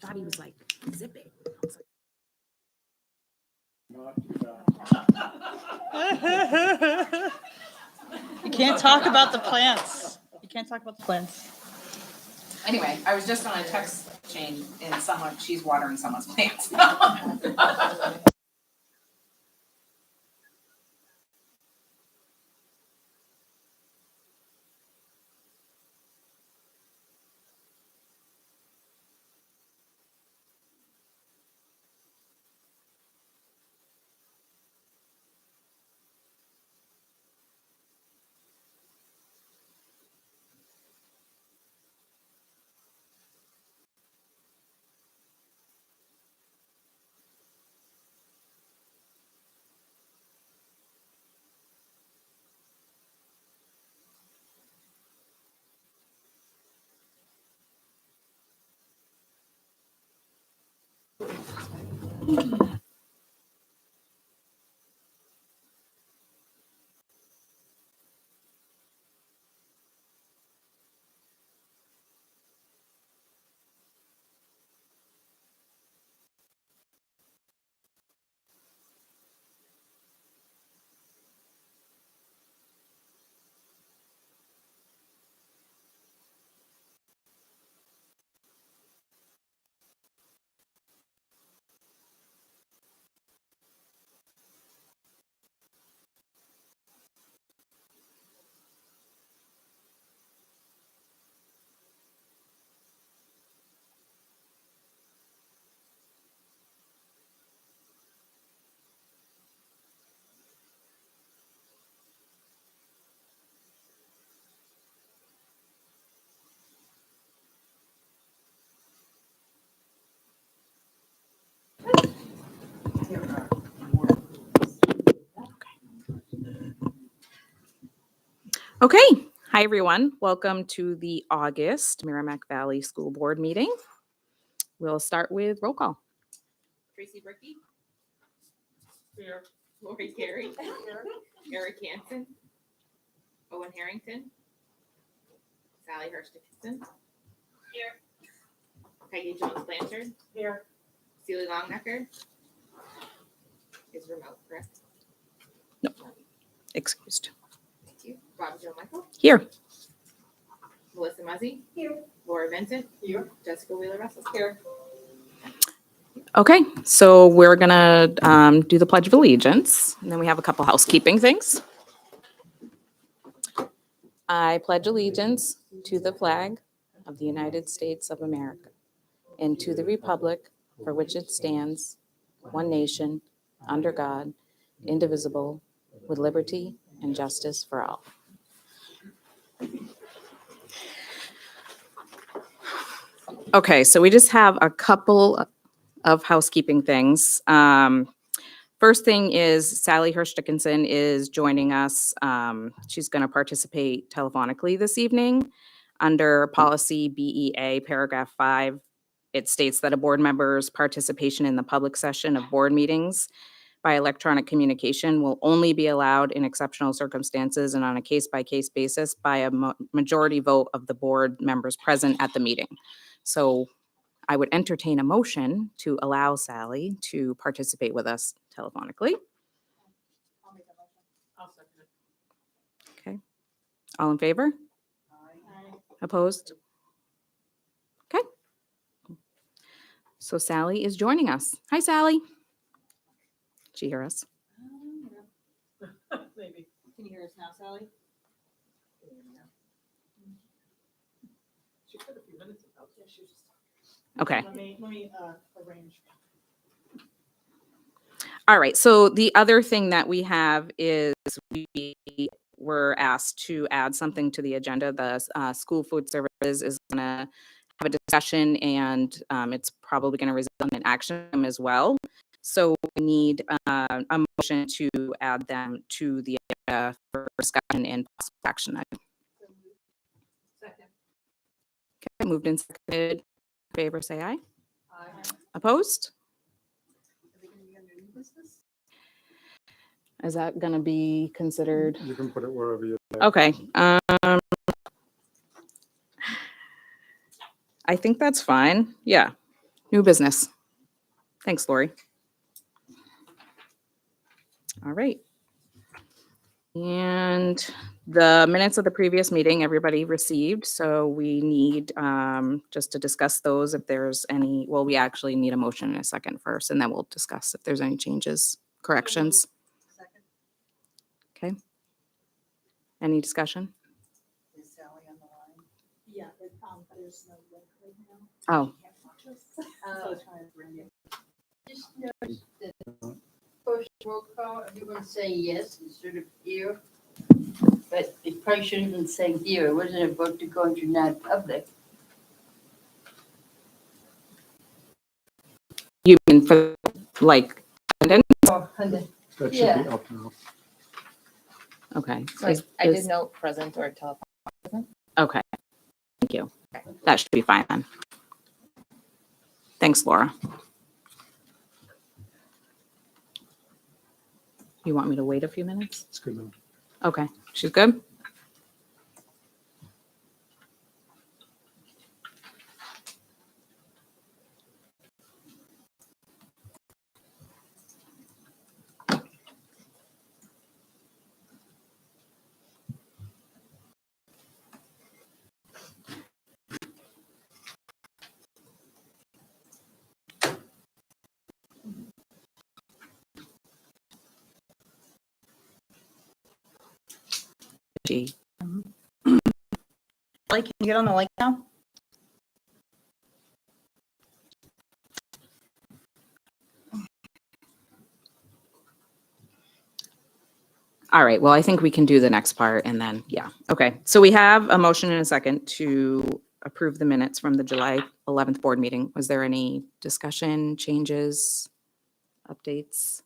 thought he was like zipping. I was like, You can't talk about the plants. You can't talk about the plants. anyway, I was just on a text chain and she's watering someone's plants. Okay. Hi, everyone. Welcome to the August Merrimack Valley School Board meeting. We'll start with roll call. Tracy Bricky. Here. Lori Carey. Here. Eric Hansen. Owen Harrington. Sally Hurst Dickinson. Here. Peggy Jones Blanchard. Here. Celie Longnecker. Is remote, correct? No. Excused. Thank you. Bob Joe Michael. Here. Melissa Muzzy. Here. Laura Vincent. Here. Jessica Wheeler Russell. Here. Okay, so we're gonna do the Pledge of Allegiance, and then we have a couple housekeeping things. I pledge allegiance to the flag of the United States of America and to the republic for which it stands, one nation, under God, indivisible, with liberty and justice for all. Okay, so we just have a couple of housekeeping things. First thing is Sally Hurst Dickinson is joining us. She's going to participate telephonically this evening. Under policy BEA, paragraph 5, it states that a board member's participation in the public session of board meetings by electronic communication will only be allowed in exceptional circumstances and on a case-by-case basis by a majority vote of the board members present at the meeting. So I would entertain a motion to allow Sally to participate with us telephonically. I'll make a motion. I'll second it. Okay. All in favor? Aye. Opposed? Okay. So Sally is joining us. Hi, Sally. She hear us? Maybe. Can you hear us now, Sally? She could a few minutes ago. Yeah, she was just Okay. Let me arrange. All right. So the other thing that we have is we were asked to add something to the agenda. The school food services is going to have a discussion, and it's probably going to result in an action item as well. So we need a motion to add them to the agenda for discussion and possible action item. Second. Okay. Moved and seconded. In favor, say aye. Aye. Opposed? Are they going to be under new business? Is that going to be considered? You can put it wherever you like. Okay. I think that's fine. Yeah. New business. Thanks, Lori. All right. And the minutes of the previous meeting, everybody received, so we need just to discuss those if there's any, well, we actually need a motion in a second first, and then we'll discuss if there's any changes, corrections. Second. Okay. Any discussion? Is Sally on the line? Yeah, but there's no link right now. Oh, Can't watch us. So trying to bring it. Just noticed that first roll call, everyone saying yes instead of here. But it probably shouldn't have been saying here. It wasn't a vote to go into non-public. you mean for like, attendance? That should Yeah. be up now. Okay. So Is- I did is- note present or telephone. Okay, thank you. That should be fine then. Thanks, Laura. You want me to wait a few minutes? It's good now. Okay, she's good? She, Like, can you get on the link now? all right, well, I think we can do the next part and then, yeah, okay. So we have a motion and a second to approve the minutes from the July 11th board meeting. Was there any discussion, changes, updates?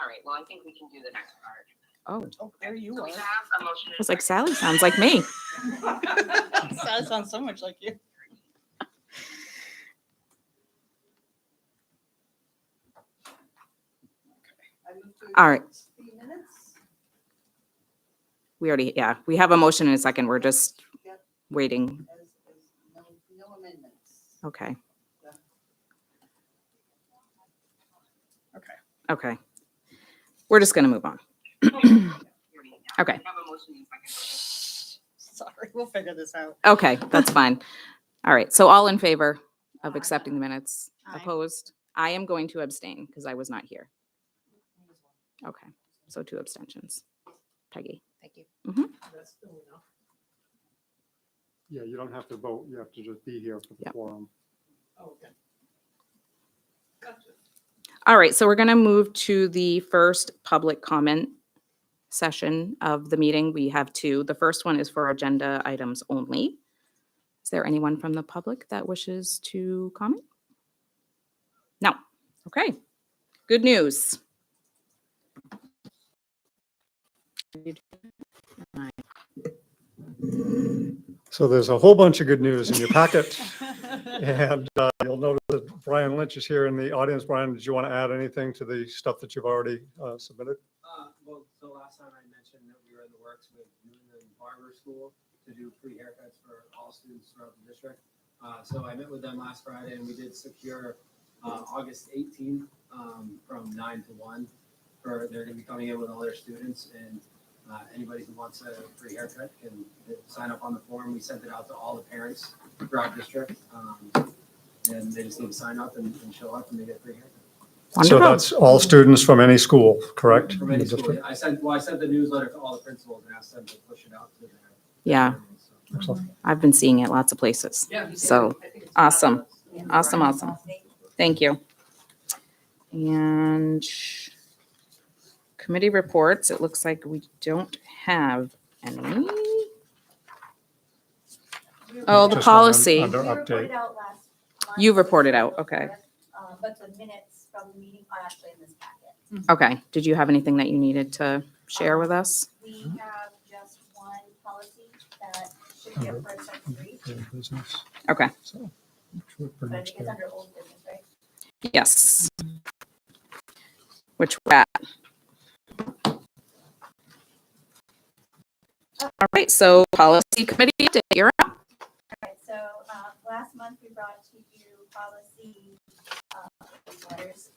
All right, well, I think we can do the next part. Oh, Oh, there you are. I was like, Sally sounds like me. Sally sounds so much like you. All right. We already, yeah, we have a motion in a second. We're just Yep. waiting. No amendments. Okay. Okay. Okay. We're just going to move on. Okay. Sorry, we'll figure this out. Okay, that's fine. All right. So all in favor of accepting the minutes? Aye. Opposed? I am going to abstain because I was not here. Okay. So 2 abstentions. Peggy. Thank you. Yeah, you don't have to vote. You have to just be here for the Yep. quorum. All right. So we're going to move to the first public comment session of the meeting. We have 2. The first one is for agenda items only. Is there anyone from the public that wishes to comment? No. Okay. Good news. So there's a whole bunch of good news in your packet. And you'll notice that Brian Lynch is here in the audience. Brian, did you want to add anything to the stuff that you've already submitted? Well, so last time I mentioned that we were in the works with Newton Barber School to do free haircuts for all students throughout the district. So I met with them last Friday and we did secure August 18th from 9 to 1. They're going to be coming in with all their students, and anybody who wants a free haircut can sign up on the form. We sent it out to all the parents throughout district. And they just need to sign up and show up and they get a free haircut. So Wonderful. that's all students from any school, correct? From in any the school. district? I sent the newsletter to all the principals and asked them to push it out to their. Yeah, So- Excellent. I've been seeing it lots of places. So awesome. Awesome, awesome. Thank you. And committee reports, it looks like we don't have any. Oh, the Just policy. under We reported update. out last month. You reported out, okay. But the minutes from the meeting are actually in this packet. Okay, did you have anything that you needed to share with us? We have just one policy that should be up for a second read, New business. Okay, So, should pretty but I much think it's be- under old business, right? yes. Which we're at. All right, so policy committee update, you're up. All right, so last month we brought to you policy letters.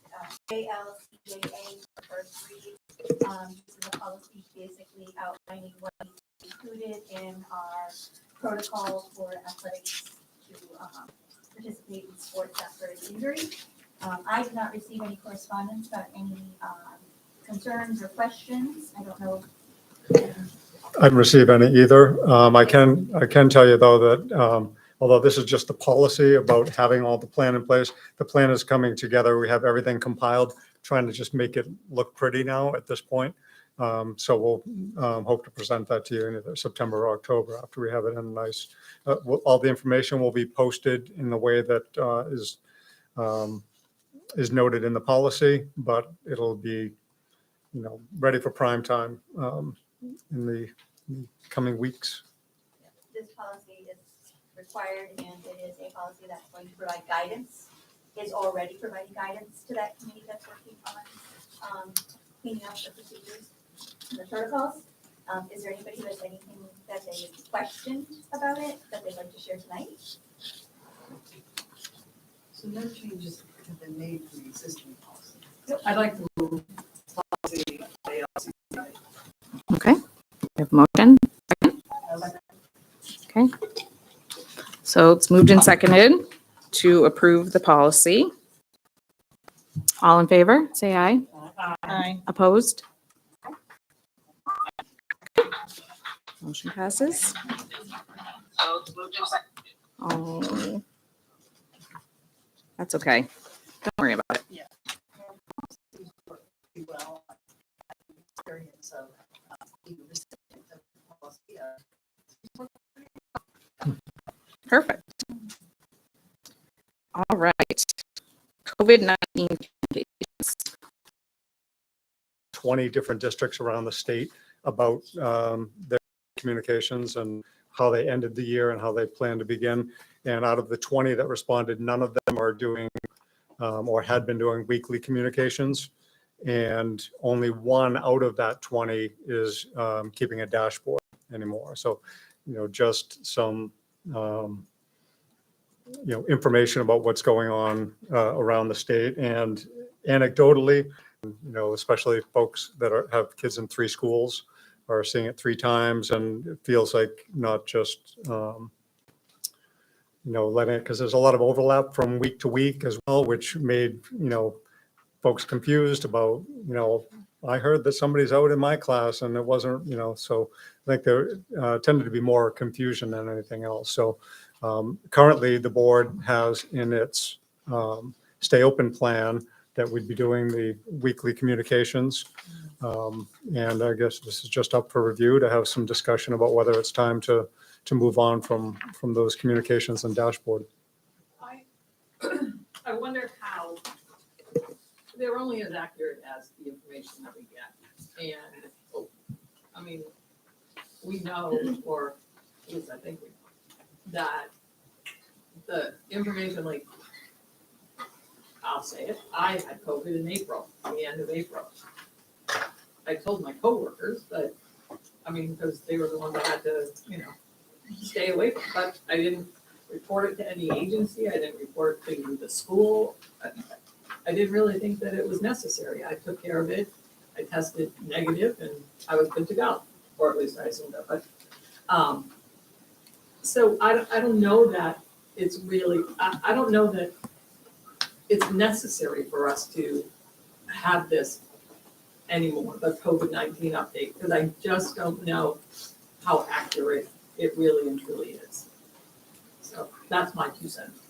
ALCJA for first read. This is a policy basically outlining what needs to be included in our protocol for athletics to participate in sports after an injury. I did not receive any correspondence about any concerns or questions. I don't know. I haven't received any either. I can tell you though that although this is just the policy about having all the plan in place, the plan is coming together. We have everything compiled, trying to just make it look pretty now at this point. So we'll hope to present that to you in either September or October after we have it in a nice, all the information will be posted in the way that is noted in the policy, but it'll be, ready for prime time in the coming weeks. This policy is required and it is a policy that's going to provide guidance, is already providing guidance to that committee that's working on cleaning up the procedures and the protocols. Is there anybody who has anything that they questioned about it that they'd like to share tonight? So no changes have been made to the existing policy. I'd like to move policy ALC. Okay, we have a motion. Okay. So it's moved and seconded to approve the policy. All in favor, say aye. Aye. Opposed? Motion passes. Oh, that's okay. Don't worry about it. Pretty well. Experience of being a recipient of the policy. Perfect. All right. COVID-19 communications. 20 different districts around the state about their communications and how they ended the year and how they plan to begin. And out of the 20 that responded, none of them are doing or had been doing weekly communications. And only one out of that 20 is keeping a dashboard anymore. So, just some, information about what's going on around the state. And anecdotally, especially folks that have kids in 3 schools are seeing it 3 times, and it feels like not just, letting it, because there's a lot of overlap from week to week as well, which made, folks confused about, I heard that somebody's out in my class and it wasn't, so I think there tended to be more confusion than anything else. So currently the board has in its stay open plan that we'd be doing the weekly communications. And I guess this is just up for review to have some discussion about whether it's time to move on from those communications and dashboard. I wonder how they're only as accurate as the information that we get. And I mean, we know, or at least I think we know, that the information, like, I'll say it, I had COVID in April, the end of April. I told my coworkers, but, because they were the ones that had to, stay away from, but I didn't report it to any agency, I didn't report it to the school. I didn't really think that it was necessary. I took care of it, I tested negative, and I was good to go, or at least I assumed that, but, so I don't know that it's really, I don't know that it's necessary for us to have this anymore, the COVID-19 update, because I just don't know how accurate it really and truly is. So that's my 2 cents.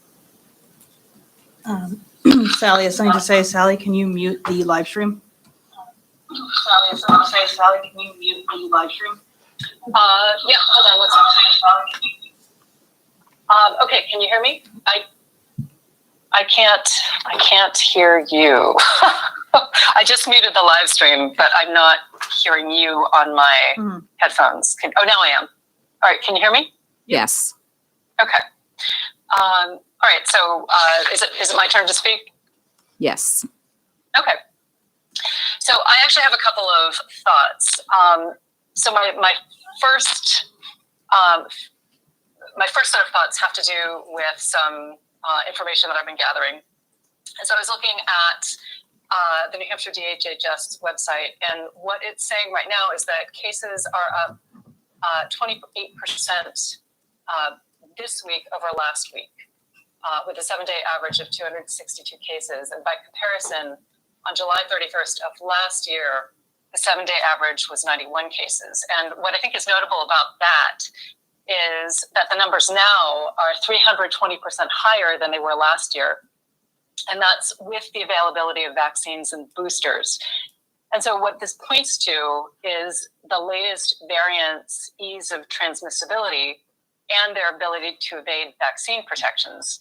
Sally has something to say. Sally, can you mute the live stream? Sally has something to say. Sally, can you mute the live stream? Yeah, hold on one second. Okay, can you hear me? I can't hear you. I just muted the live stream, but I'm not hearing you on my headphones. Oh, now I am. All right, can you hear me? Yes. Okay. All right, so is it my turn to speak? Yes. Okay. So I actually have a couple of thoughts. So my first set of thoughts have to do with some information that I've been gathering And so I was looking at the New Hampshire DHHS website, and what it's saying right now is that cases are up 28% this week over last week, with a 7-day average of 262 cases. And by comparison, on July 31st of last year, the 7-day average was 91 cases. And what I think is notable about that is that the numbers now are 320% higher than they were last year. And that's with the availability of vaccines and boosters. And so what this points to is the latest variants' ease of transmissibility and their ability to evade vaccine protections.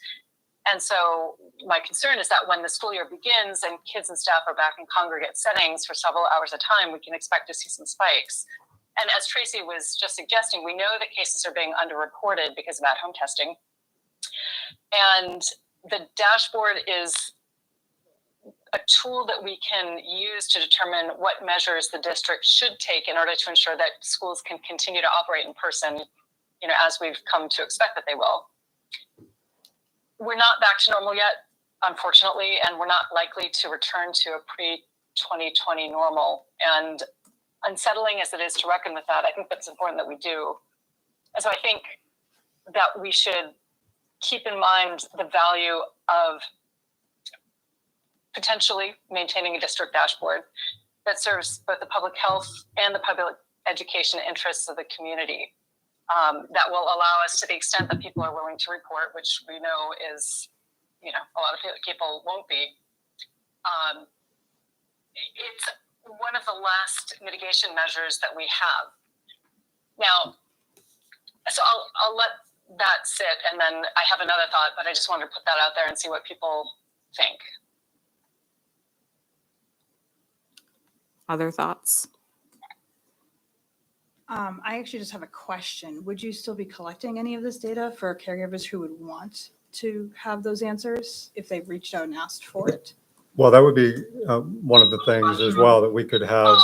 And so my concern is that when the school year begins and kids and staff are back in congregate settings for several hours at a time, we can expect to see some spikes. And as Tracy was just suggesting, we know that cases are being underreported because of at-home testing. And the dashboard is a tool that we can use to determine what measures the district should take in order to ensure that schools can continue to operate in person, as we've come to expect that they will. We're not back to normal yet, unfortunately, and we're not likely to return to a pre-2020 normal. And unsettling as it is to reckon with that, I think that's important that we do. And so I think that we should keep in mind the value of potentially maintaining a district dashboard that serves both the public health and the public education interests of the community. That will allow us, to the extent that people are willing to report, which we know is, a lot of people won't be. It's one of the last mitigation measures that we have. Now, so I'll let that sit, and then I have another thought, but I just wanted to put that out there and see what people think. Other thoughts? I actually just have a question. Would you still be collecting any of this data for caregivers who would want to have those answers if they've reached out and asked for it? Well, that would be one of the things as well, that we could have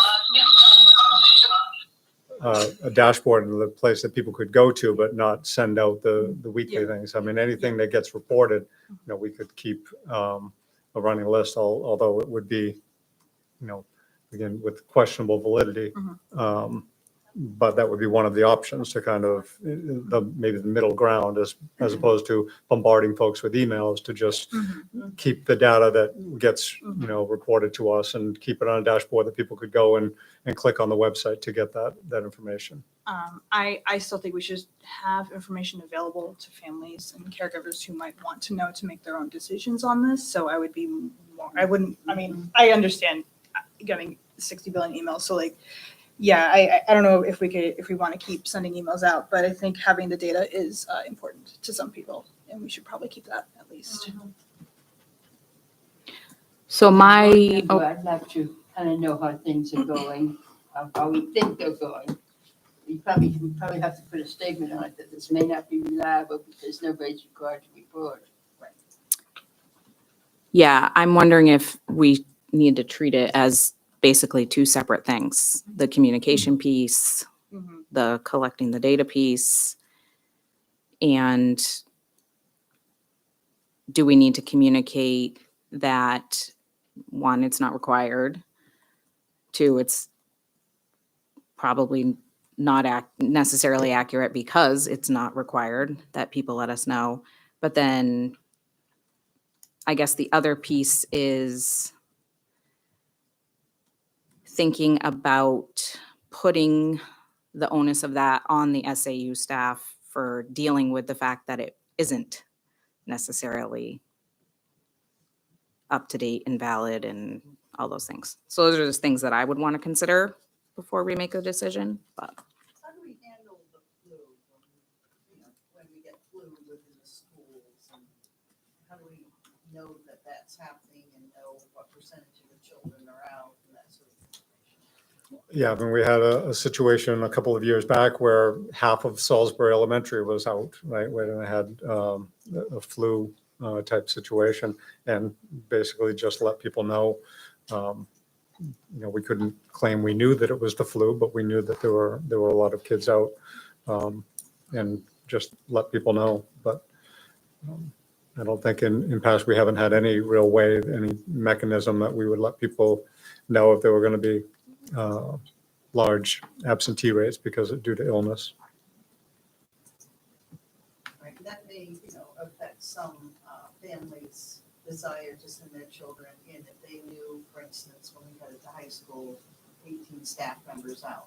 a dashboard in the place that people could go to, but not send out the weekly things. I mean, anything that gets reported, we could keep a running list, although it would be, again, with questionable validity. But that would be one of the options to kind of maybe the middle ground, as opposed to bombarding folks with emails, to just keep the data that gets reported to us and keep it on a dashboard that people could go and click on the website to get that information. I still think we should have information available to families and caregivers who might want to know to make their own decisions on this. So I understand getting 60 billion emails. So I don't know if we want to keep sending emails out, but I think having the data is important to some people, and we should probably keep that at least. So I'd like to kind of know how things are going, how we think they're going. We probably have to put a statement on it that this may not be reliable because nobody's required to report. yeah, I'm wondering if we need to treat it as basically two separate things: the communication piece, the collecting the data piece. And do we need to communicate that, one, it's not required, two, it's probably not necessarily accurate because it's not required, that people let us know. But then I guess the other piece is thinking about putting the onus of that on the SAU staff for dealing with the fact that it isn't necessarily up to date and valid and all those things. So those are just things that I would want to consider before we make a decision. But How do we handle the flu when we get flu within the schools? And how do we know that that's happening and know what percentage of the children are out and that sort of information? Yeah, I mean, we had a situation a couple of years back where half of Salisbury Elementary was out, right, where they had a flu type situation, and basically just let people know. We couldn't claim we knew that it was the flu, but we knew that there were a lot of kids out, and just let people know. But I don't think in past, we haven't had any real way, any mechanism that we would let people know if there were going to be large absentee rates because of due to illness. Right, that may, affect some families' desire to send their children in if they knew, for instance, when we got into high school, 18 staff members out,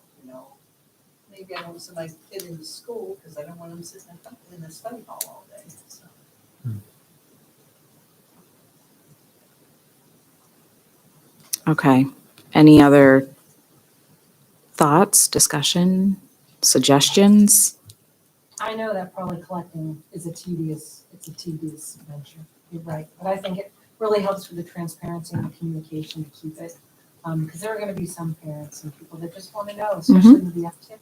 Maybe I want to send my kid into school because I don't want them sitting in the study hall all day, so. Okay. Any other thoughts, discussion, suggestions? I know that probably collecting is a tedious venture. You're right. But I think it really helps with the transparency and the communication to keep it. Because there are going to be some parents and people that just want to know, especially with the uptick,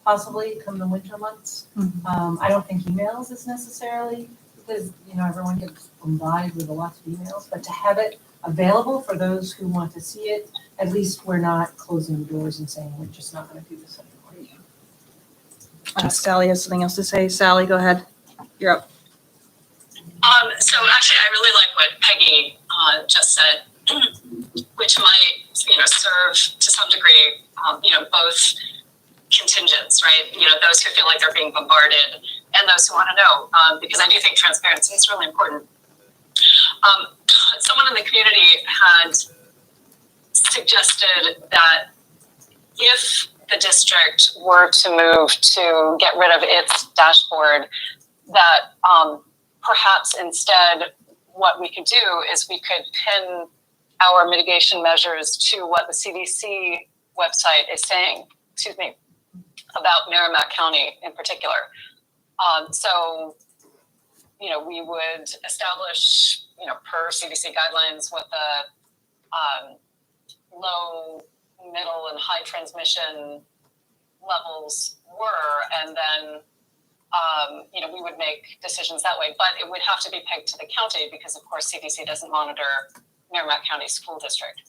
possibly come the winter months. I don't think emails is necessarily because, everyone gets bombarded with lots of emails, but to have it available for those who want to see it, at least we're not closing the doors and saying we're just not going to do this anymore. Sally has something else to say. Sally, go ahead. You're up. So actually, I really like what Peggy just said, which might, serve to some degree, both contingents, right? Those who feel like they're being bombarded and those who want to know, because I do think transparency is really important. Someone in the community had suggested that if the district were to move to get rid of its dashboard, that perhaps instead what we could do is we could pin our mitigation measures to what the CDC website is saying, about Merrimack County in particular. So, we would establish, per CDC guidelines, what the low, middle, and high transmission levels were, and then we would make decisions that way. But it would have to be pegged to the county because, of course, CDC doesn't monitor Merrimack County School District.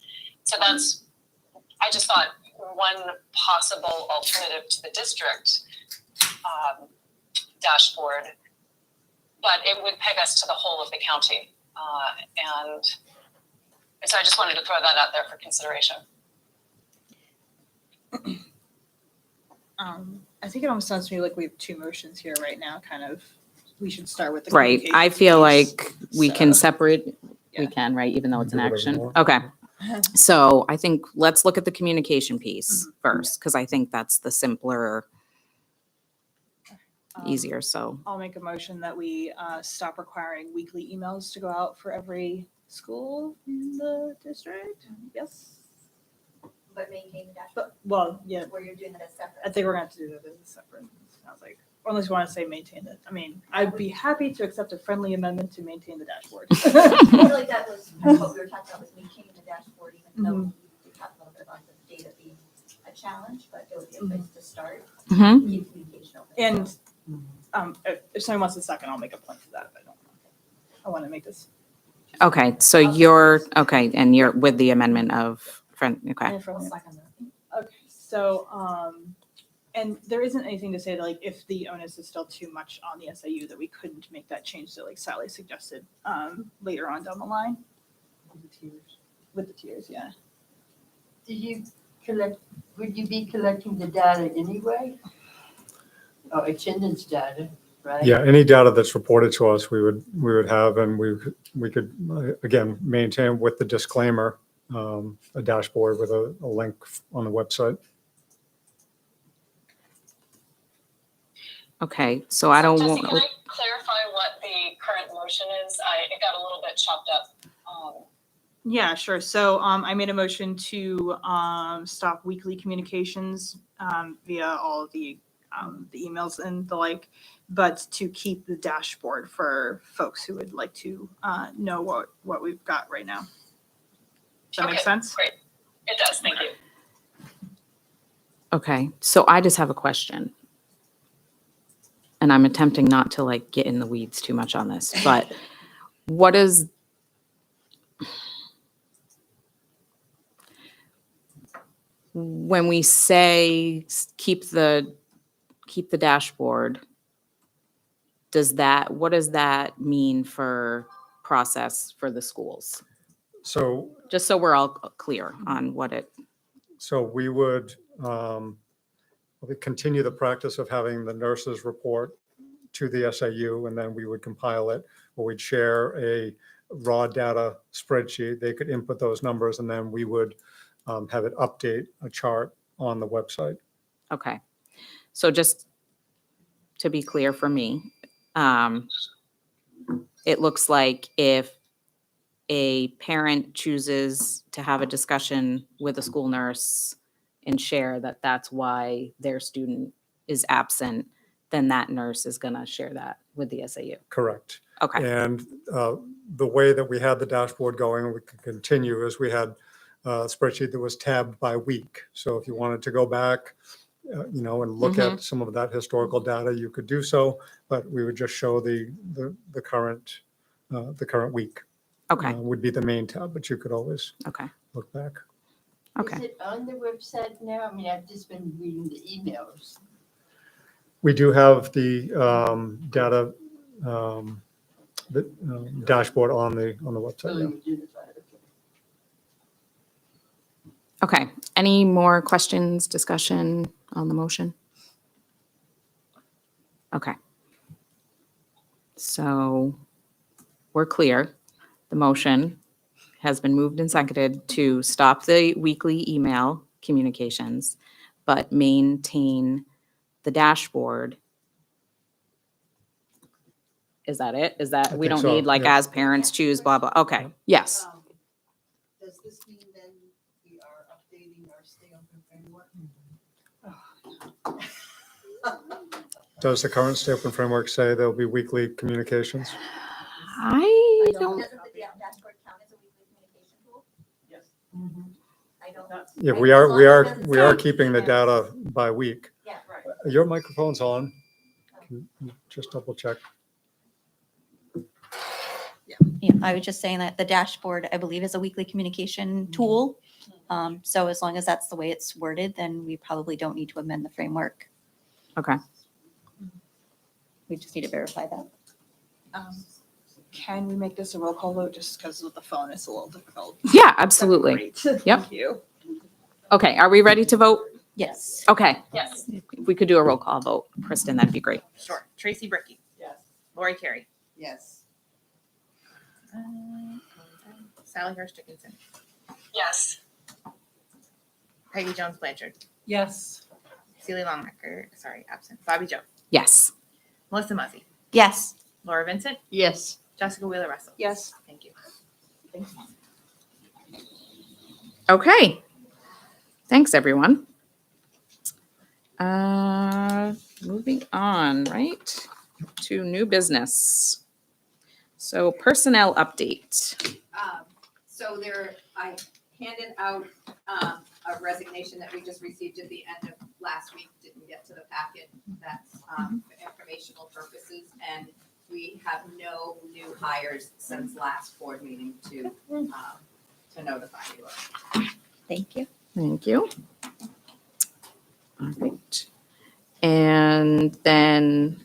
So I just thought one possible alternative to the district dashboard, but it would peg us to the whole of the county. And so I just wanted to throw that out there for consideration. I think it almost sounds to me like we have two motions here right now, kind of. We should start with the Right. I communications feel piece. like we can separate, Yeah. we can, right, even though it's an Do whatever action. you want. Okay. So I think let's look at the communication piece first, because I think that's the simpler, easier. So, I'll make a motion that we stop requiring weekly emails to go out for every school in the district. Yes. But maintain the dashboard, Well, yeah, where you're doing it as separate. I think we're going to have to do that as a separate. Sounds like, or unless you want to say maintain it. I mean, I'd be happy to accept a friendly amendment to maintain the dashboard. I feel like that was kind of what we were talking about, was maintaining the dashboard, even though we talked a little bit about the data being a challenge, but it would be a place to start. mhm. Keep communication open. And if someone wants a second, I'll make a point for that. But I want to make this. Okay. So you're, okay. And you're with the amendment of friend, okay. And friendly. Okay, so, and there isn't anything to say that, like, if the onus is still too much on the SAU, that we couldn't make that change that, like, Sally suggested, later on down the line. With the tiers, yeah. Would you be collecting the data anyway? Oh, attendance data, right? Yeah, any data that's reported to us, we would have, and we could, again, maintain with the disclaimer, a dashboard with a link on the website. Okay. So I don't Jesse, want, can I clarify what the current motion is? It got a little bit chopped up. Yeah, sure. So, I made a motion to, stop weekly communications, via all of the emails and the like, but to keep the dashboard for folks who would like to, know what we've got right now. Does that make Okay, sense? Great. It does. Thank you. okay. So I just have a question. And I'm attempting not to like get in the weeds too much on this, but what is, when we say keep the dashboard, what does that mean for process for the schools? So, Just so we're all clear on what it, so we would continue the practice of having the nurses report to the SAU, and then we would compile it, or we'd share a raw data spreadsheet. They could input those numbers, and then we would have it update a chart on the website. okay. So just to be clear for me, it looks like if a parent chooses to have a discussion with a school nurse and share that that's why their student is absent, then that nurse is going to share that with the SAU. Correct. Okay. And the way that we had the dashboard going, and we could continue, is we had a spreadsheet that was tabbed by week. So if you wanted to go back, and look at some of that historical data, you could do so, but we would just show the current week. Okay. Would be the main tab, but you could always Okay. look back. Okay. Is it on the website now? I mean, I've just been reading the emails. We do have the data, the dashboard on the Oh, website. Yeah. you do that, okay. Okay. Any more questions, discussion on the motion? Okay. So we're clear. The motion has been moved and seconded to stop the weekly email communications, but maintain the dashboard. Is that it? Is that, I we think don't so, need like yeah. as parents choose, blah, blah. Okay. Yes. Does this mean then we are updating our stay open framework? Does the current Stay Open framework say there'll be weekly communications? I don't, Doesn't the dashboard count as a weekly communication tool? Yes. I don't. Yeah, I- we as are, long we as are, it doesn't we are say keeping the emails. data by week. Yeah, right. Your microphone's on. Can you just double check? Yeah, I was just saying that the dashboard, I believe, is a weekly communication tool. So as long as that's the way it's worded, then we probably don't need to amend the framework. okay. We just need to verify that. Can we make this a roll call vote just because with the phone it's a little difficult? Yeah, absolutely. Great. Yep. Thank you. Okay. Are we ready to vote? Yes. Okay. Yes. If we could do a roll call vote, Kristen, that'd be great. Sure. Tracy Bricky. Yes. Lori Carey. Yes. Sally Hurst Dickinson. Yes. Peggy Jones Blanchard. Yes. Celia Longnecker, absent. Bobby Joe. Yes. Melissa Muzzy. Yes. Laura Vincent. Yes. Jessica Wheeler Russell. Yes. Thank you. Okay. Thanks, everyone. Moving on, right, to new business. So personnel update. So I handed out a resignation that we just received at the end of last week, didn't get to the packet. That's for informational purposes, and we have no new hires since last board meeting to notify you of. Thank you. Thank you. All right. And then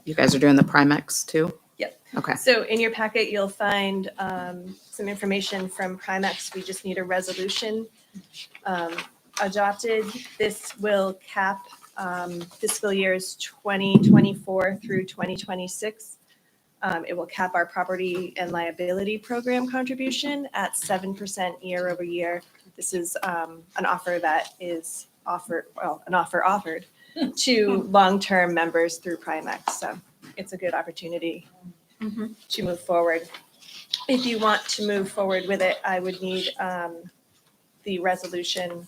you guys are doing the Primex too? Yep. Okay. So in your packet, you'll find some information from Primex. We just need a resolution adopted. This will cap fiscal years 2024 through 2026. It will cap our property and liability program contribution at 7% year over year. This is an offer that is offered to long-term members through Primex. So it's a good opportunity to move forward. If you want to move forward with it, I would need the resolution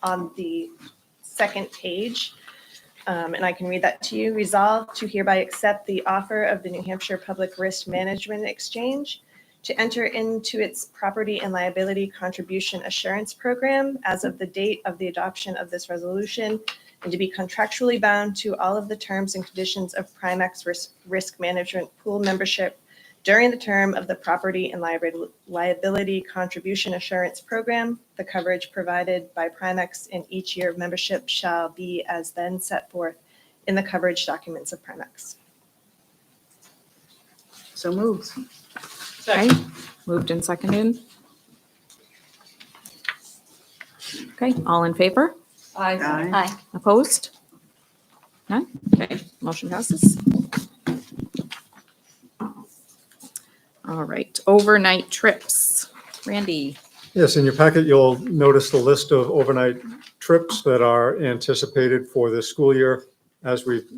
on the second page. And I can read that to you. Resolve to hereby accept the offer of the New Hampshire Public Risk Management Exchange to enter into its property and liability contribution assurance program as of the date of the adoption of this resolution, and to be contractually bound to all of the terms and conditions of Primex risk management pool membership during the term of the property and liability contribution assurance program. The coverage provided by Primex in each year of membership shall be as then set forth in the coverage documents of Primex. So moved. Okay, moved and seconded. Okay, all in favor? Aye. Opposed? None? Okay, motion passes. All right, overnight trips. Randy? Yes, in your packet, you'll notice the list of overnight trips that are anticipated for this school year. As we've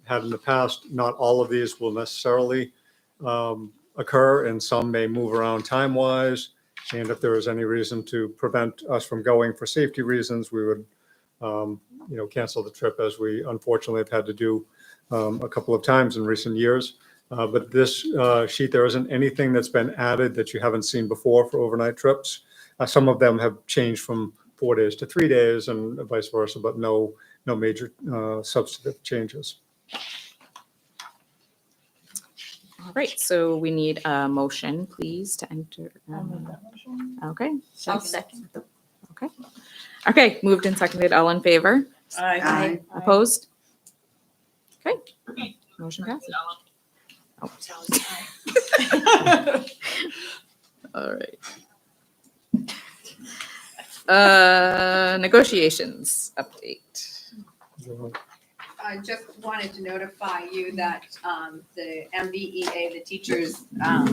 had in the past, not all of these will necessarily occur, and some may move around time-wise. And if there is any reason to prevent us from going for safety reasons, we would, cancel the trip, as we unfortunately have had to do a couple of times in recent years. But this sheet, there isn't anything that's been added that you haven't seen before for overnight trips. Some of them have changed from 4 days to 3 days and vice versa, but no major substantive changes. All right, so we need a motion, please, to enter. Okay, I'll second. okay. Okay, moved and seconded, all in favor? Aye. Opposed? Okay, motion passes. Oh. All right. Negotiations update. I just wanted to notify you that the MVEA, the Teachers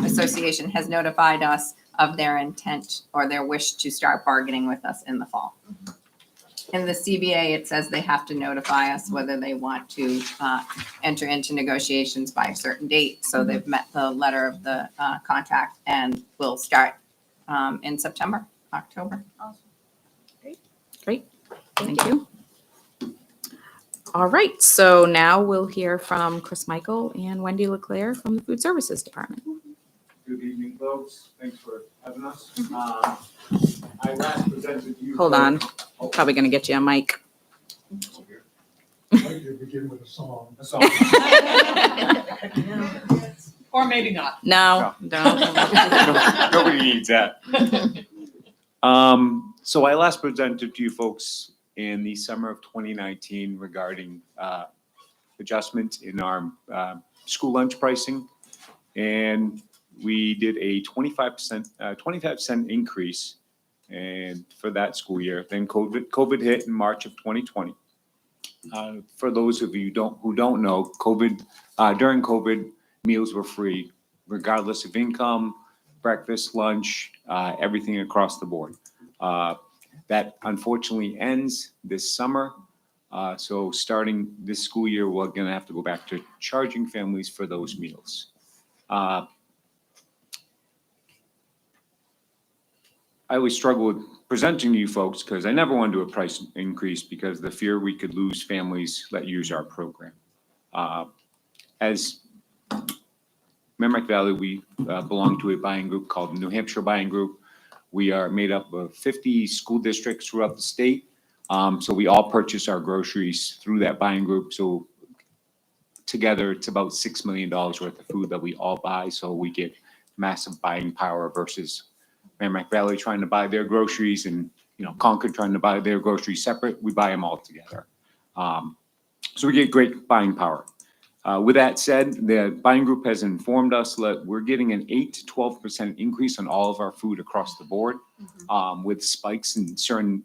Association, has notified us of their intent or their wish to start bargaining with us in the fall. In the CBA, it says they have to notify us whether they want to enter into negotiations by a certain date. So they've met the letter of the contract and will start in September, October. Great, thank you. All right, so now we'll hear from Chris Michael and Wendy Leclerc from the Food Services Department. Good evening, folks. Thanks for having us. I last presented you. Hold on, probably gonna get you a mic. You begin with a song. A song. Or maybe not. No, don't. Nobody needs that. So I last presented to you folks in the summer of 2019 regarding adjustments in our school lunch pricing. And we did a 25% increase and for that school year. Then COVID hit in March of 2020. For those of you who don't know, during COVID, meals were free, regardless of income, breakfast, lunch, everything across the board. That unfortunately ends this summer. So starting this school year, we're going to have to go back to charging families for those meals. I always struggle with presenting to you folks because I never want to do a price increase because the fear we could lose families that use our program. As Merrimack Valley, we belong to a buying group called the New Hampshire Buying Group. We are made up of 50 school districts throughout the state. So we all purchase our groceries through that buying group. So together, it's about $6 million worth of food that we all buy. So we get massive buying power versus Merrimack Valley trying to buy their groceries and, Concord trying to buy their groceries separate. We buy them all together. So we get great buying power. With that said, the buying group has informed us that we're getting an 8 to 12% increase on all of our food across the board, with spikes in certain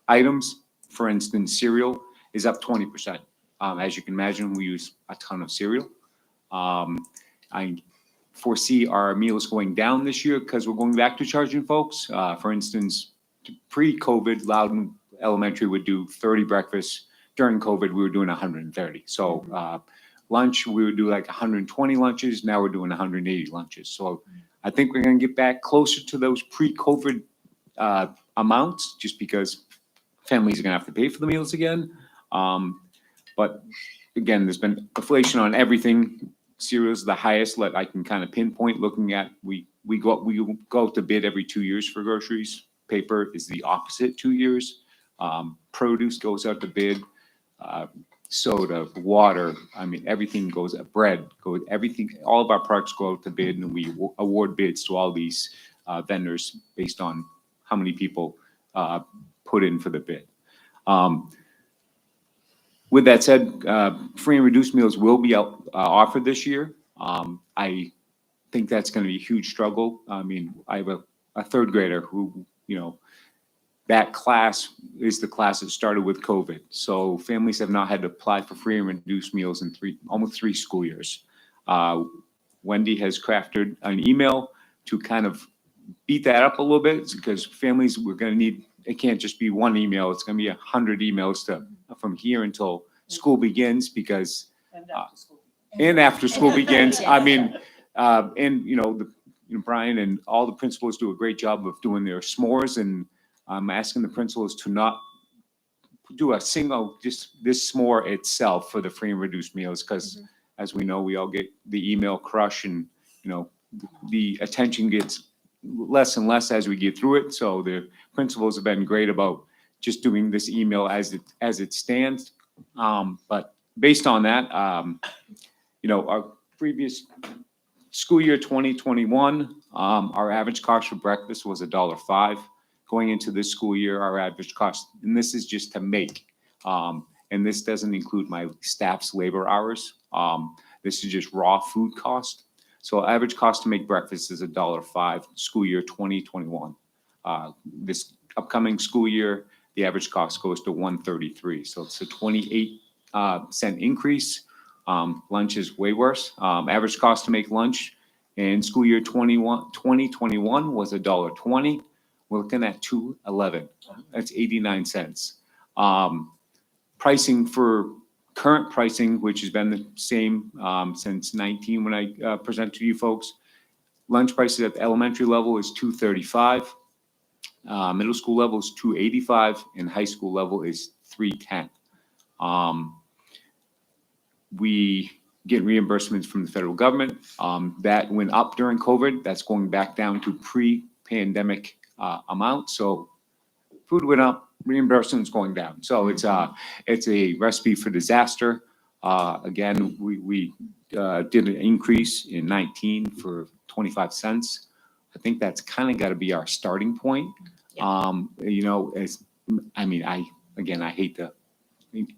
items. For instance, cereal is up 20%. As you can imagine, we use a ton of cereal. I foresee our meals going down this year because we're going back to charging folks. For instance, pre-COVID, Loudon Elementary would do 30 breakfasts. During COVID, we were doing 130. So lunch, we would do like 120 lunches. Now we're doing 180 lunches. So I think we're going to get back closer to those pre-COVID amounts just because families are going to have to pay for the meals again. But again, there's been inflation on everything. Cereal is the highest that I can kind of pinpoint looking at. We go out to bid every 2 years for groceries. Paper is the opposite 2 years. Produce goes out to bid. Soda, water, everything goes, bread, everything, all of our products go out to bid, and we award bids to all these vendors based on how many people put in for the bid. With that said, free and reduced meals will be offered this year. I think that's going to be a huge struggle. I mean, I have a third grader who, that class is the class that started with COVID. So families have not had to apply for free and reduced meals in almost three school years. Wendy has crafted an email to kind of beat that up a little bit, because families, we're going to need, it can't just be one email. It's going to be 100 emails from here until school begins, because and after school begins. I mean, and Brian and all the principals do a great job of doing their s'mores, and I'm asking the principals to not do a single, just this s'more itself for the free and reduced meals, because as we know, we all get the email crush, and the attention gets less and less as we get through it. So the principals have been great about just doing this email as it stands. But based on that, our previous school year 2021, our average cost for breakfast was $1.05. Going into this school year, our average cost, and this is just to make, and this doesn't include my staff's labor hours. This is just raw food cost. So average cost to make breakfast is $1.05, school year 2021. This upcoming school year, the average cost goes to $1.33. So it's a 28 cent increase. Lunch is way worse. Average cost to make lunch in school year 2021 was $1.20. We're looking at $2.11. That's 89 cents. Pricing for current pricing, which has been the same since 19 when I present to you folks. Lunch prices at the elementary level is $2.35. Middle school level is $2.85, and high school level is $3.10. We get reimbursements from the federal government. That went up during COVID. That's going back down to pre-pandemic amount. So food went up, reimbursement's going down. So it's a recipe for disaster. Again, we did an increase in 19 for 25 cents. I think that's kind of got to be our starting point. I hate to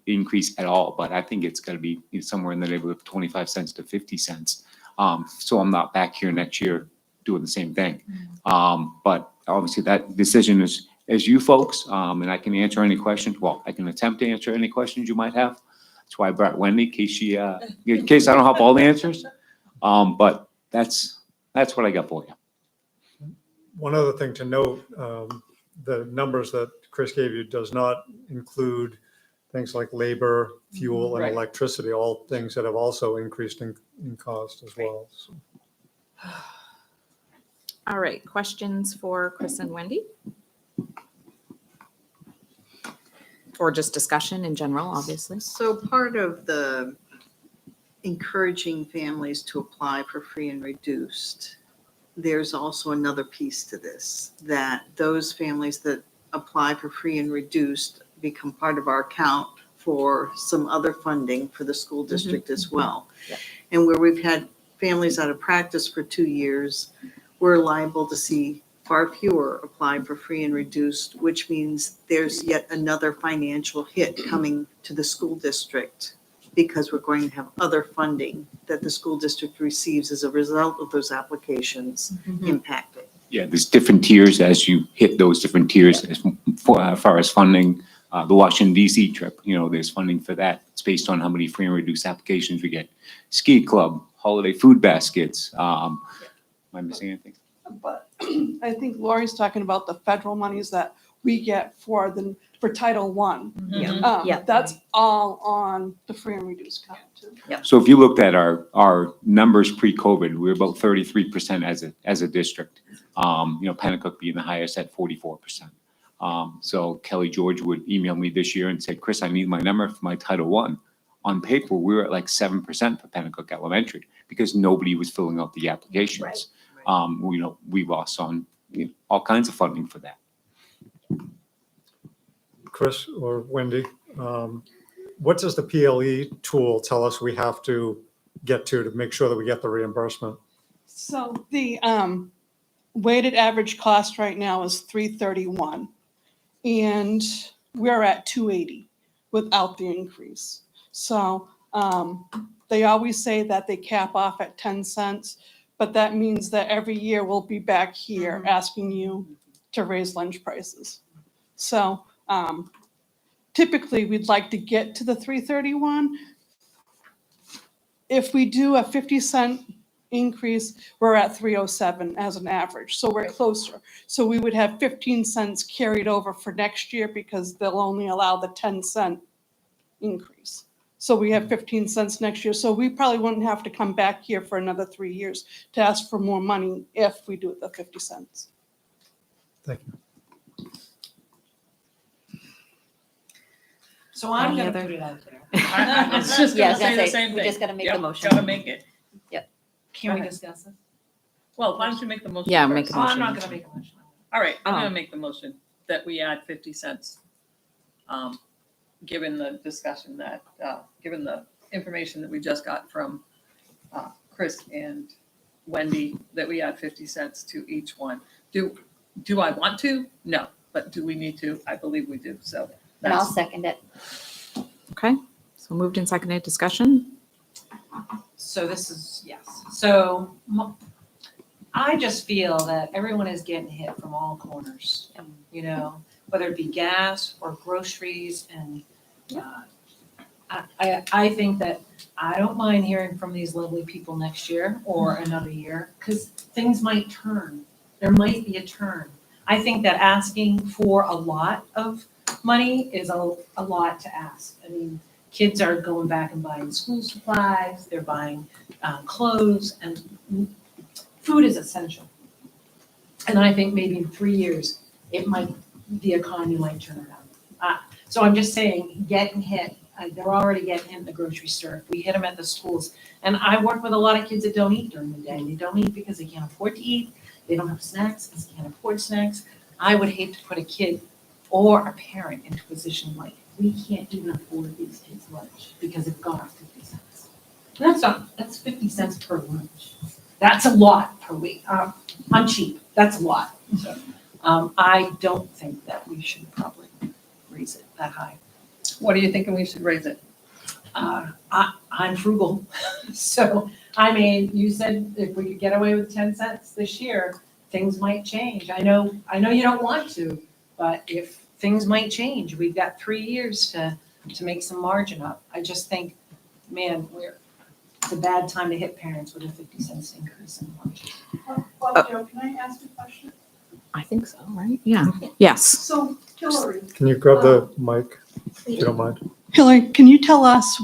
increase at all, but I think it's got to be somewhere in the neighborhood of 25 cents to 50 cents. So I'm not back here next year doing the same thing. But obviously that decision is you folks, and I can answer any questions. Well, I can attempt to answer any questions you might have. That's why I brought Wendy, in case I don't have all the answers. But that's what I got for you. One other thing to note, the numbers that Chris gave you does not include things like labor, fuel, and Right. electricity, all things that have also increased in cost as well. So. All right, questions for Chris and Wendy? Or just discussion in general, obviously. So part of the encouraging families to apply for free and reduced, there's also another piece to this, that those families that apply for free and reduced become part of our count for some other funding for the school district as well. Yeah. And where we've had families out of practice for 2 years, we're liable to see far fewer apply for free and reduced, which means there's yet another financial hit coming to the school district, because we're going to have other funding that the school district receives as a result of those applications impacted. Yeah, there's different tiers as you hit those different tiers as far as funding. The Washington DC trip, there's funding for that. It's based on how many free and reduced applications we get. Ski club, holiday food baskets. Am I missing anything? But I think Lori's talking about the federal monies that we get for Title I. Yeah. That's all on the free and reduced count too. So if you looked at our numbers pre-COVID, we were about 33% as a district. Pennacook being the highest at 44%. So Kelly George would email me this year and say, Chris, I need my number for my Title I. On paper, we were at like 7% for Pennacook Elementary because nobody was filling out the applications. We lost on all kinds of funding for that. Chris or Wendy, what does the PLE tool tell us we have to get to make sure that we get the reimbursement? So the weighted average cost right now is $331, and we're at $280 without the increase. So they always say that they cap off at 10 cents, but that means that every year we'll be back here asking you to raise lunch prices. So typically we'd like to get to the 331. If we do a 50-cent increase, we're at 307 as an average, so we're closer. So we would have 15 cents carried over for next year because they'll only allow the 10-cent increase. So we have 15 cents next year, so we probably wouldn't have to come back here for another 3 years to ask for more money if we do it the 50 cents. Thank you. So I'm Any gonna other- put it out there. I was just Yeah, I gonna was gonna say the say, same we thing. just gotta make the Yep, motion. Gotta make it. Can we Go ahead. discuss it? Well, why don't you make the motion? Yeah, make first? a Oh, motion. I'm not gonna make a motion. All right, I'm Oh. gonna make the motion that we add 50 cents. Given the discussion that, given the information that we just got from Chris and Wendy, that we add 50 cents to each one. Do I want to? No, but do we need to? I believe we do, so. And I'll that's- second it. Okay, so moved and seconded discussion. So this is, yes. So I just feel that everyone is getting hit from all corners, you know, whether it be gas or groceries. And I think that I don't mind hearing from these lovely people next year or another year, because things might turn. There might be a turn. I think that asking for a lot of money is a lot to ask. I mean, kids are going back and buying school supplies, they're buying clothes, and food is essential. And I think maybe in 3 years, the economy might turn around. So I'm just saying, getting hit, they're already getting hit in the grocery store. We hit them at the schools. And I work with a lot of kids that don't eat during the day. They don't eat because they can't afford to eat. They don't have snacks because they can't afford snacks. I would hate to put a kid or a parent into a position like, we can't even afford these kids' lunch because it's gone up 50 cents. That's 50 cents per lunch. That's a lot per week. I'm cheap, that's a lot. So, I don't think that we should probably raise it that high. What are you thinking we should raise it? I'm frugal, so, I mean, you said if we could get away with 10 cents this year, things might change. I know you don't want to, but if things might change, we've got 3 years to make some margin up. I just think, man, it's a bad time to hit parents with a 50 cents increase in lunch. Well, Joe, can I ask a question? I think so, right? Yeah, yes. So Hillary, Can you grab the mic, if you don't mind? Hillary, can you tell us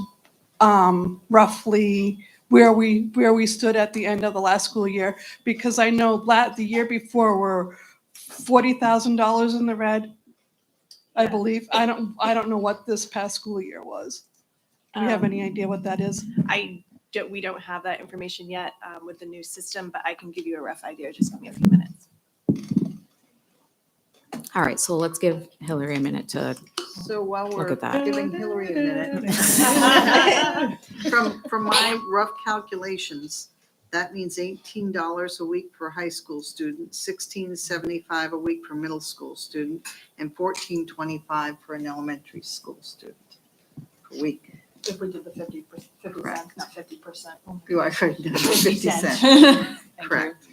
roughly where we stood at the end of the last school year? Because I know the year before we're $40,000 in the red, I believe. I don't know what this past school year was. Do you have any idea what that is? We don't have that information yet with the new system, but I can give you a rough idea. Just give me a few minutes. All right, so let's give Hillary a minute to, So while Look we're at that. giving Hillary a minute, from my rough calculations, that means $18 a week for a high school student, $16.75 a week for a middle school student, and $14.25 for an elementary school student per week. If we did the 50 Correct. cents, not 50%. You are correct, 50 cents. Thank you. Correct.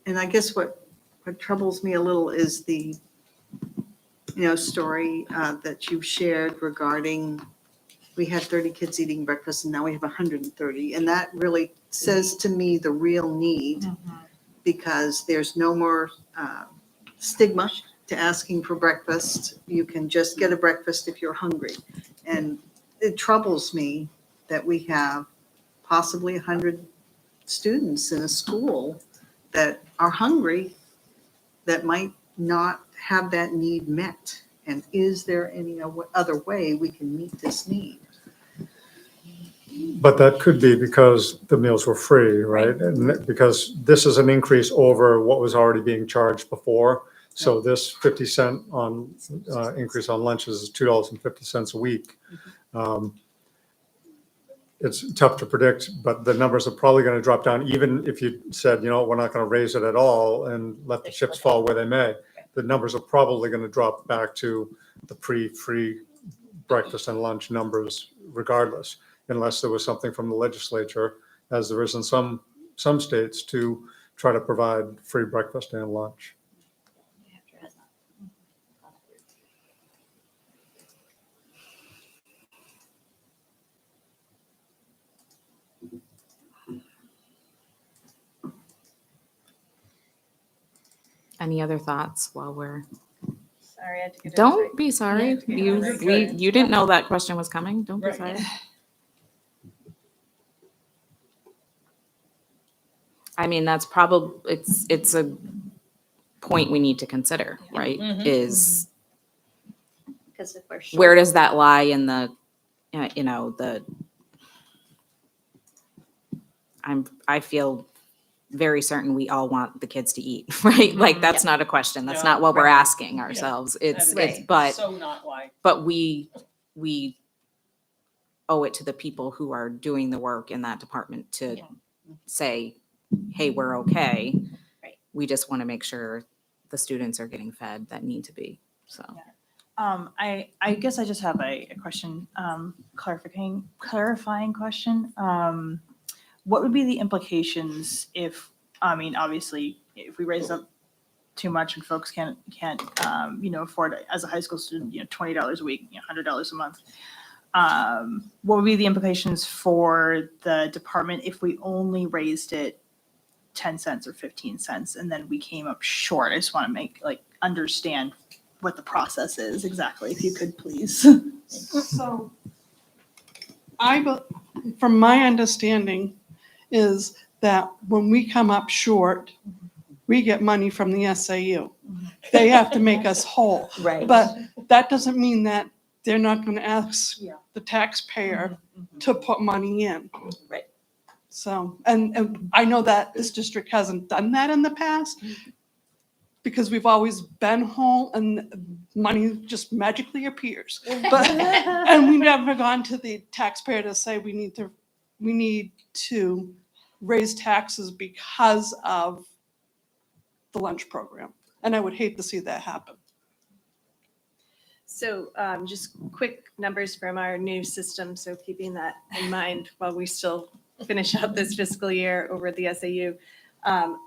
And I guess what troubles me a little is the, story that you shared regarding, we had 30 kids eating breakfast and now we have 130. And that really says to me the real need, because there's no more stigma to asking for breakfast. You can just get a breakfast if you're hungry. And it troubles me that we have possibly 100 students in a school that are hungry that might not have that need met. And is there any other way we can meet this need? But that could be because the meals were free, right? And because this is an increase over what was already being charged before. So this 50 cent on increase on lunches is $2.50 a week. It's tough to predict, but the numbers are probably going to drop down. Even if you said, we're not going to raise it at all and let the chips fall where they may, the numbers are probably going to drop back to the pre-free breakfast and lunch numbers regardless, unless there was something from the legislature, as there is in some states, to try to provide free breakfast and lunch. Any other thoughts while we're, Sorry, I had to get it don't right. be sorry. Yeah, You, very we, good. you didn't know that question was coming. Don't be Right. sorry. I mean, that's probably, it's a point we need to consider, right? Mhm. Is Because if we're short. where does that lie in the, I feel very certain we all want the kids to eat, right? Like, that's not a question. That's No, not what we're right. asking ourselves. It's, That is so not why. but we owe it to the people who are doing the work in that department to say, hey, we're okay. Right. We just want to make sure the students are getting fed that need to be, so. I guess I just have a question, clarifying question. What would be the implications if, I mean, obviously, if we raise up too much and folks can't, afford it as a high school student, $20 a week, $100 a month. What would be the implications for the department if we only raised it 10 cents or 15 cents and then we came up short? I just want to understand what the process is exactly, if you could please. So from my understanding is that when we come up short, we get money from the SAU. They have to make us whole. Right. But that doesn't mean that they're not going to ask the taxpayer to put money in. Right. So, and I know that this district hasn't done that in the past because we've always been whole and money just magically appears. But, and we've never gone to the taxpayer to say we need to raise taxes because of the lunch program. And I would hate to see that happen. So just quick numbers from our new system. So keeping that in mind while we still finish out this fiscal year over at the SAU.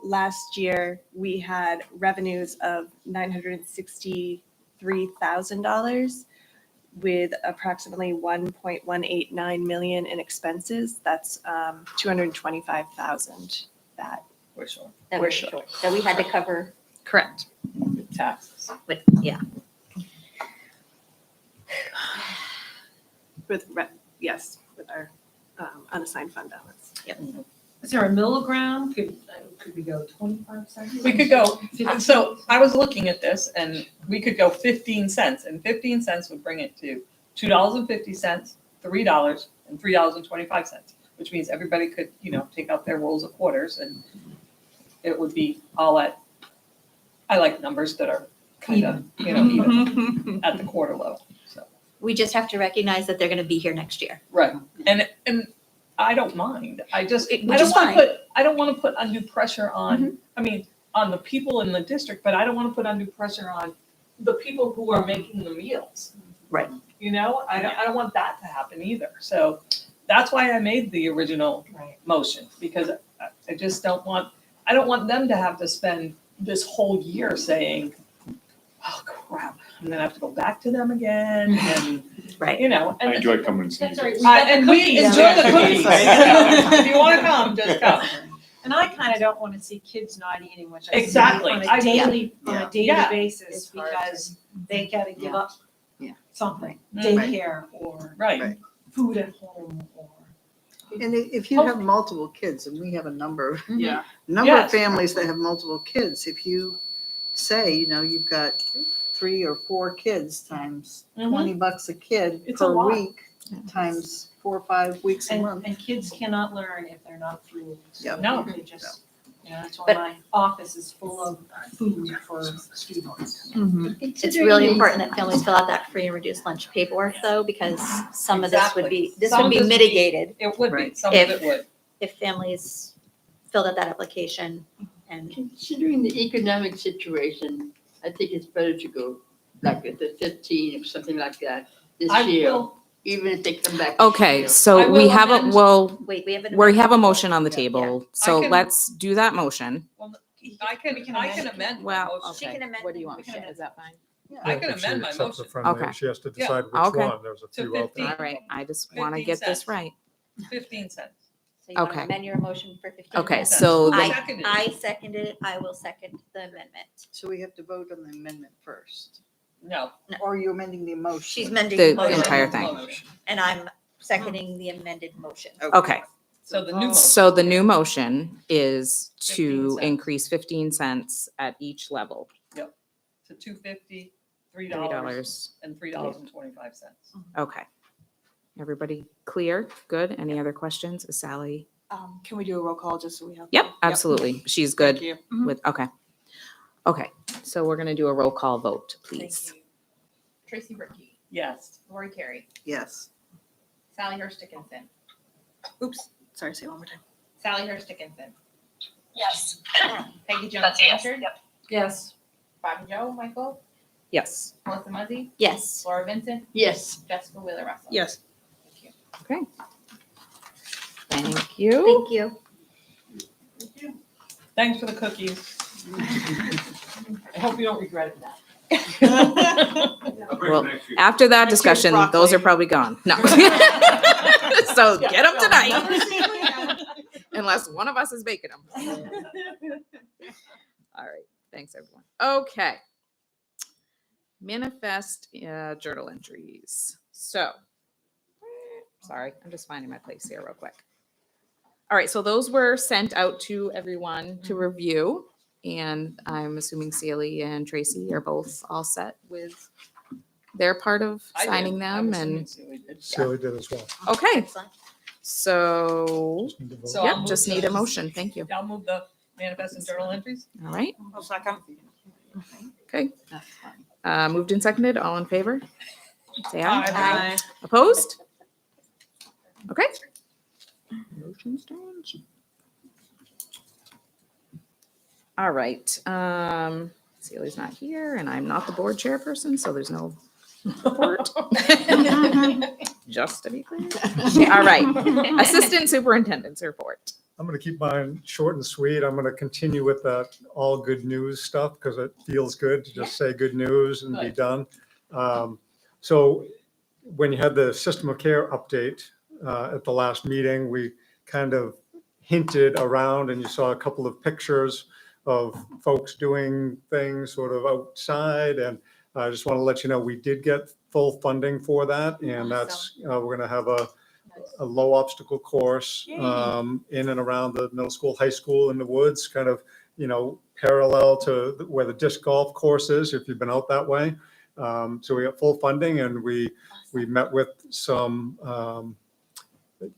Last year, we had revenues of $963,000 with approximately 1.189 million in expenses. That's 225,000 that We're short. That we're we're short. short. That we had to cover Correct. Taxes. with, yeah. Yes, with our unassigned fund balance. Yep. Is there a middle ground? Could we go 25 cents? We could go, so I was looking at this and we could go 15 cents and 15 cents would bring it to $2.50, $3 and $3.25, which means everybody could, take out their rolls of quarters and it would be all at, I like numbers that are kind of, even at the quarter level, so. We just have to recognize that they're going to be here next year. Right, and I don't mind, I just, I Which don't is want fine. to put, I don't want to put undue pressure on, I mean, on the people in the district, but I don't want to put undue pressure on the people who are making the meals. Right. I don't want that to happen either, so that's why I made the original motion, because I just don't want them to have to spend this whole year saying, oh crap, I'm gonna have to go back to them again, and, Right. and. I enjoy coming and seeing That's all you. right. And we enjoy the cookies. If you wanna come, just come. And I kind of don't want to see kids not eating, which I see Exactly. on I- a daily, Yeah. Yeah. basis, It's hard to- because they got to give up Yeah. something, Right. daycare or Right, Right. food at home or. And if you have multiple kids, and we have a number yeah, of Yes. families that have multiple kids, if you say, you've got 3 or 4 kids times Mhm. $20 a kid It's a per lot. week, times 4 or 5 weeks a And, month. and kids cannot learn if they're not fueled. Yep. No. They just, that's why But- my office is full of food for students. It's really important that families fill out that free and reduced lunch paperwork though, because some of this would be, Exactly. Some would of be this would be- mitigated it would be, Right. some of If- it would. if families filled out that application and. Considering the economic situation, I think it's better to go like at the 15 or something like that, this I year, will, even if they come back. this Okay, year. so I we will have a, amend- well, Wait, we have an. we have a amendment. motion on the Yeah. table, I so can- let's do that motion. well, I can amend my Well, motion. She can amend. What do you want? we can amend. Is that fine? I can If she amend my accepts the motion. friendly, Okay. She has to Yeah. decide which Okay. one. There's a To few out there. 15. All right, I just want to 15 get this cents. right. 15 cents. So you want to Okay. amend your motion for 15 Okay, cents? so Who the- seconded it? I seconded it. I will second the amendment. So we have to vote on the amendment first. No. Or are you amending the motion? She's amending The the motion, entire thing. Motion. and I'm seconding the amended motion. Okay, So the new motion. so the new motion is 15 to cents. increase 15 cents at each level. To $2.50, $3, $3. and $3.25. Okay. Everybody clear? Good. Any other questions? Sally? Can we do a roll call just so we have? Yep, absolutely. She's good Thank you. with, okay. Okay, so we're going to do a roll call vote, Thank please. you. Tracy Bricky, Yes. Lori Carey, Yes. Sally Hurst Dickinson, Oops, sorry, say it one more time. Sally Hurst Dickinson, Yes. Peggy Jones That's yes. Blanchard, Yep. Yes. Bobby Joe Michael, Yes. Melissa Muzzy, Yes. Laura Vincent, Yes. Jessica Wheeler Russell. Yes. Thank you. Okay. Thank you. Thank you. Thanks for the cookies. I hope you don't regret that. Well, after that discussion, those are probably gone. No. So get them tonight. Unless one of us is baking them. All right, thanks everyone. Okay. Manifest journal entries. So, sorry, I'm just finding my place here real quick. All right, so those were sent out to everyone to review. And I'm assuming Celie and Tracy are both all set with their part of I did. signing I'm them assuming and, Celia did. Celia did as well. okay, Excellent. so, Just need to vote. So I'll yep, move just need a the- motion. Thank you. I'll move the manifest and journal entries. All right, I'll second. okay. Moved and seconded, all in favor? Say aye. Aye. Opposed? Okay. Motion stands. All right, Celie's not here and I'm not the board chairperson, so there's no report. Just to be clear. All right, assistant superintendent's report. I'm going to keep mine short and sweet. I'm going to continue with that all good news stuff because it feels good to just say good news and be Good. done. So when you had the system of care update at the last meeting, we kind of hinted around and you saw a couple of pictures of folks doing things sort of outside. And I just want to let you know, we did get full funding for that. And that's, we're going to have a low obstacle course in and around the middle school, high school in the woods, kind of, parallel to where the disc golf course is, if you've been out that way. So we got full funding and we met with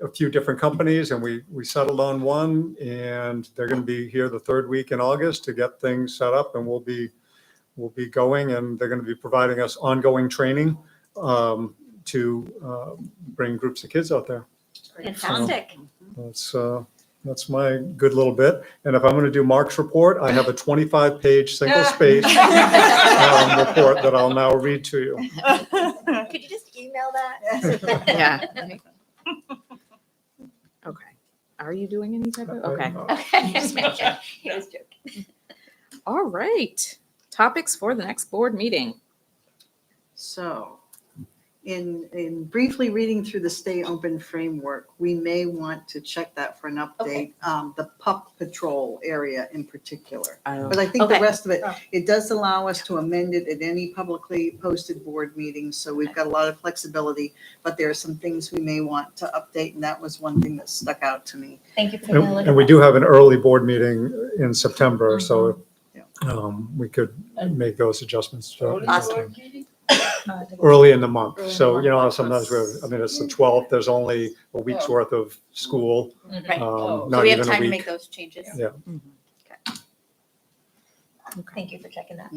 a few different companies and we settled on one and they're going to be here the third week in August to get things set up and we'll be going and they're going to be providing us ongoing training to bring groups of kids out there. Fantastic. That's my good little bit. And if I'm going to do Mark's report, I have a 25-page single space report that I'll now read to you. Could you just email that? Yeah. Okay. Are you doing any type of, okay. Okay. He was joking. All right. Topics for the next board meeting. So, in briefly reading through the Stay Open framework, we may want to check that for an update, the pup patrol area in particular. But I think the Okay. rest of it, it does allow us to amend it at any publicly posted board meeting. So we've got a lot of flexibility, but there are some things we may want to update. And that was one thing that stuck out to me. Thank you for taking a look at And we that. do have an early board meeting in September, so we could make those adjustments. Awesome. Early in the month. So, sometimes it's the 12th, there's only a week's worth of school. Right. Not So we have even a time to make week. those changes. Yeah. Thank you for checking that.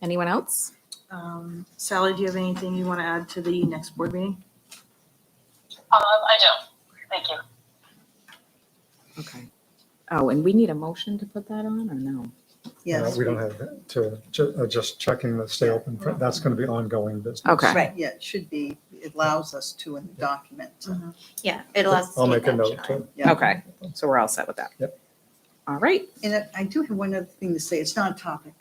Anyone else? Sally, do you have anything you want to add to the next board meeting? I don't. Thank you. Okay. Oh, and we need a motion to put that on or no? Yes. We don't have to, just checking the stay open, that's going to be ongoing business. Okay. Right, yeah, it should be, it allows us to in the document. Yeah, it allows. us to I'll take make a action note on it. too. Yeah. Okay, so we're all set with that. Yep. All right. And I do have one other thing to say. It's not a topic,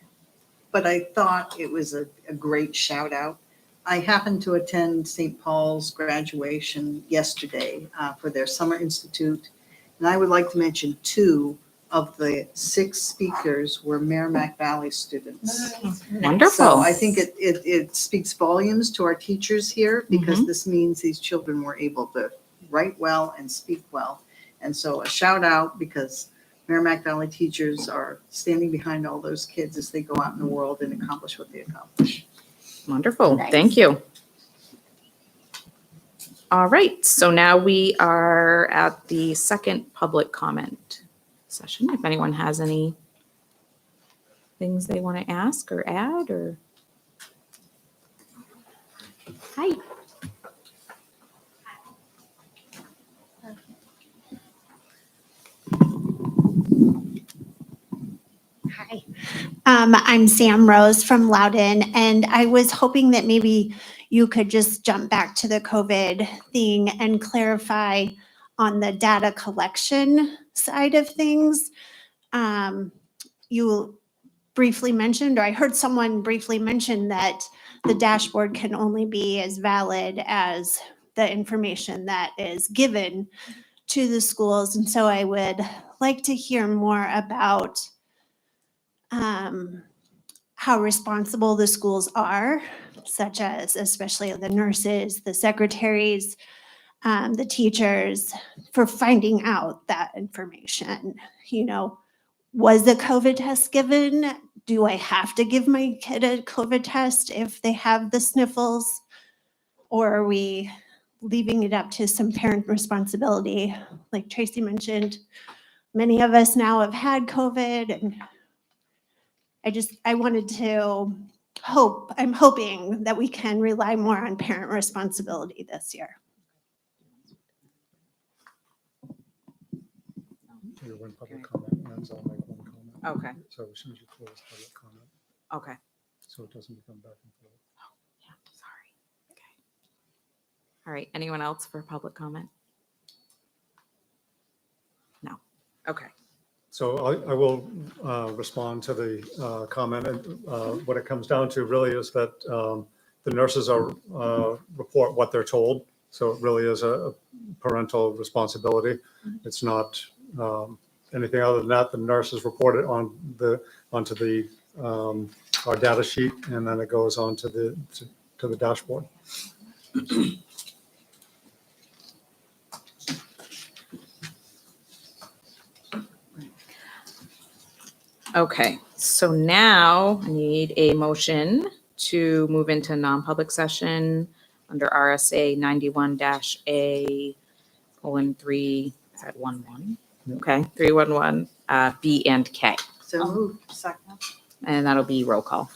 but I thought it was a great shout out. I happened to attend St. Paul's graduation yesterday for their Summer Institute. And I would like to mention 2 of the 6 speakers were Merrimack Valley students. Wonderful. So I think it speaks volumes to our teachers here because this means these children were able to write well and speak well. And so a shout out because Merrimack Valley teachers are standing behind all those kids as they go out in the world and accomplish what they accomplish. Wonderful. Nice. Thank you. All right. So now we are at the second public comment session. If anyone has any things they want to ask or add or. Hi. Hi, I'm Sam Rose from Loudon, and I was hoping that maybe you could just jump back to the COVID thing and clarify on the data collection side of things. You briefly mentioned, or I heard someone briefly mention that the dashboard can only be as valid as the information that is given to the schools. And so I would like to hear more about how responsible the schools are, such as especially the nurses, the secretaries, the teachers, for finding out that information. You know, was a COVID test given? Do I have to give my kid a COVID test if they have the sniffles? Or are we leaving it up to some parent responsibility? Like Tracy mentioned, many of us now have had COVID, and I wanted to I'm hoping that we can rely more on parent responsibility this year. When public comment ends, I'll make one comment. Okay. So as soon as you close public comment, Okay. so it doesn't become back and forth. Yeah, sorry. Okay. All right. Anyone else for public comment? No. Okay. So I will respond to the comment. And what it comes down to really is that the nurses report what they're told. So it really is a parental responsibility. It's not anything other than that. The nurses report it onto our data sheet, and then it goes on to the dashboard. Okay, so now I need a motion to move into non-public session under RSA 91-A : 3, is that 11? Okay, 311, B and K. So moved. Second. And that'll be roll call.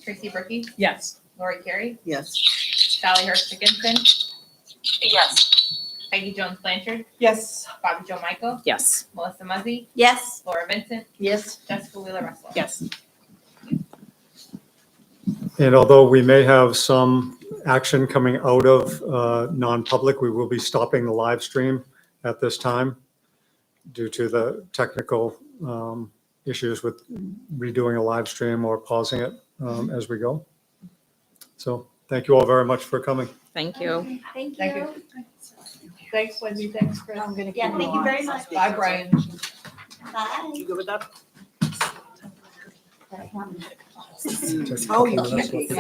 Tracy Bricky, Yes. Lori Carey, Yes. Sally Hurst Dickinson, Yes. Peggy Jones Blanchard, Yes. Bobby Joe Michael, Yes. Melissa Muzzy, Yes. Laura Vincent, Yes. Jessica Wheeler Russell. Yes. And although we may have some action coming out of non-public, we will be stopping the live stream at this time due to the technical issues with redoing a live stream or pausing it as we go. So thank you all very much for coming. Thank you. Thank Thank you. you. Thanks, Wendy. Thanks, Chris. I'm gonna Yeah, keep thank you on. very much. Bye, Brian. Bye. You good with that? Take a Oh, you couple minutes, can't.